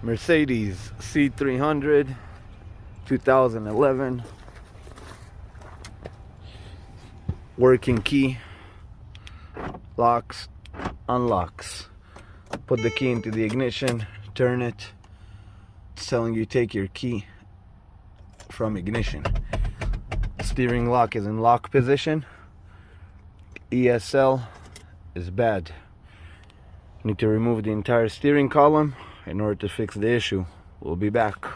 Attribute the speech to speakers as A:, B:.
A: Mercedes C300 2011. Working key. Locks, unlocks. Put the key into the ignition, turn it. It's telling you take your key from ignition. Steering lock is in lock position. ESL is bad. Need to remove the entire steering column in order to fix the issue. We'll be back.